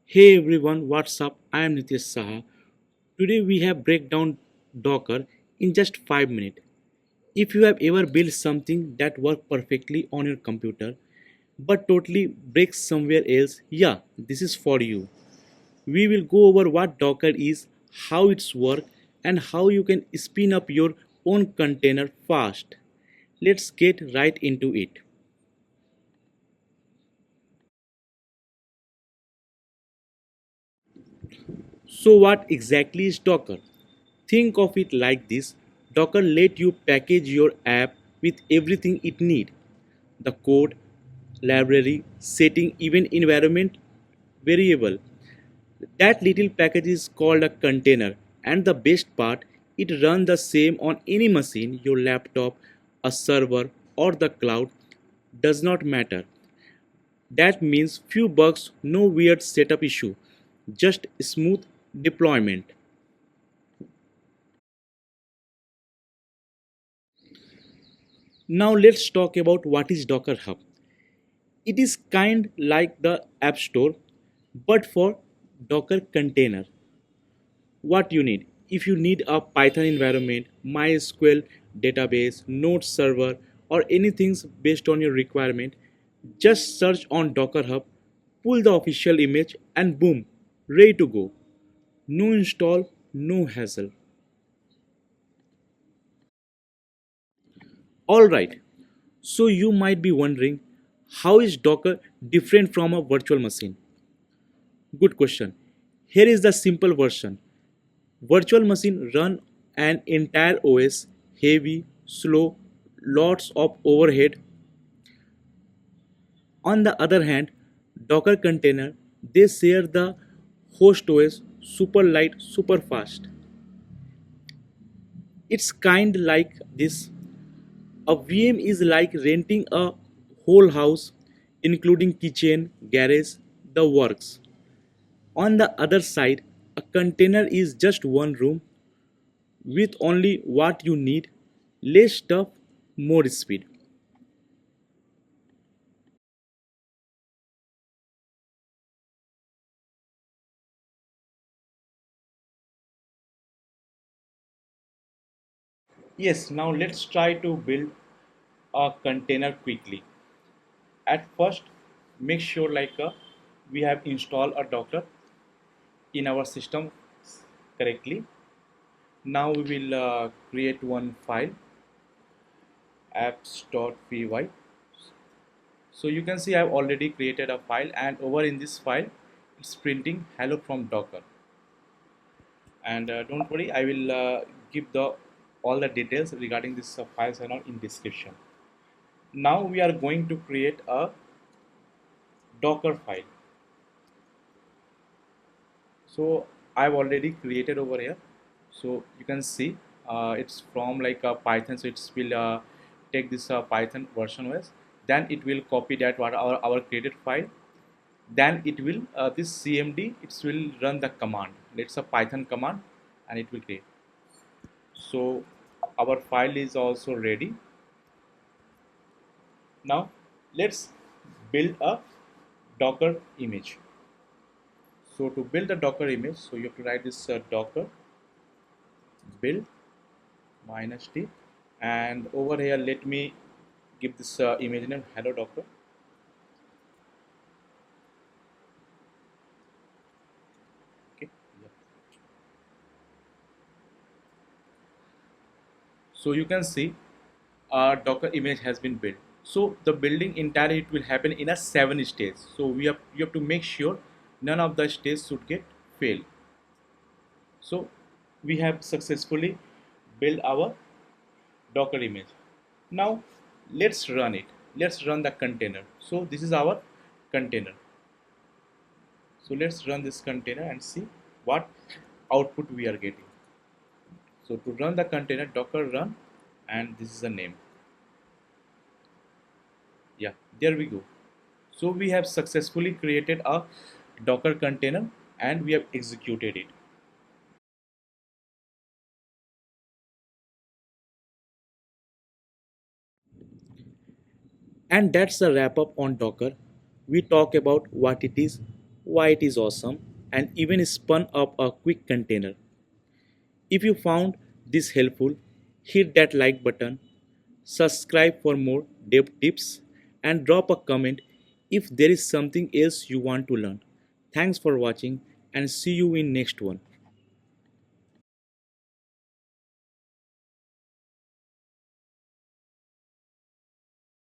Hey everyone, what's up? I am Nitish Saha. Today we have break down Docker in just 5 minutes. If you have ever built something that works perfectly on your computer but totally breaks somewhere else, yeah, this is for you. We will go over what Docker is, how it's work, and how you can spin up your own container fast. Let's get right into it. So what exactly is Docker? Think of it like this. Docker let you package your app with everything it needs. The code, library, setting, even environment variable. That little package is called a container, and the best part, it runs the same on any machine, your laptop, a server, or the cloud, does not matter. That means few bugs, no weird setup issue, just smooth deployment. Now let's talk about what is Docker Hub. It is kind like the App Store but for Docker container. What you need? If you need a Python environment, MySQL database, Node server, or anything based on your requirement, just search on Docker Hub, pull the official image, and boom, ready to go. No install, no hassle. Alright, so you might be wondering how is Docker different from a virtual machine? Good question. Here is the simple version. Virtual machine run an entire OS, heavy, slow, lots of overhead. On the other hand, Docker container they share the host OS, super light, super fast. It's kind like this. A VM is like renting a whole house, including kitchen, garage, the works. On the other side, a container is just one room with only what you need, less stuff, more speed. Yes, now let's try to build a container quickly. At first, make sure we have installed a Docker in our system correctly. Now we will create one file apps.py. So you can see I've already created a file and over in this file it's printing hello from Docker. And don't worry, I will give the all the details regarding this files and all in description. Now we are going to create a Docker file. So I've already created over here, so you can see it's from a Python, so it will take this Python version OS, then it will copy that what our created file, then it will this cmd it will run the command, it's a Python command, and it will create. So our file is also ready. Now let's build a Docker image. So to build a Docker image, so you have to write this Docker build minus t, and over here let me give this image name hello Docker. Okay, yeah. So you can see our Docker image has been built. So the building entirely it will happen in a 7 stage. So you have to make sure none of the stages should get fail. So we have successfully built our Docker image. Now let's run it. Let's run the container. So this is our container. So let's run this container and see what output we are getting. So to run the container, Docker run, and this is the name. Yeah, there we go. So we have successfully created a Docker container and we have executed it. And that's a wrap up on Docker. We talk about what it is, why it is awesome, and even spun up a quick container. If you found this helpful, hit that like button, subscribe for more dev tips, and drop a comment if there is something else you want to learn. Thanks for watching and see you in next one.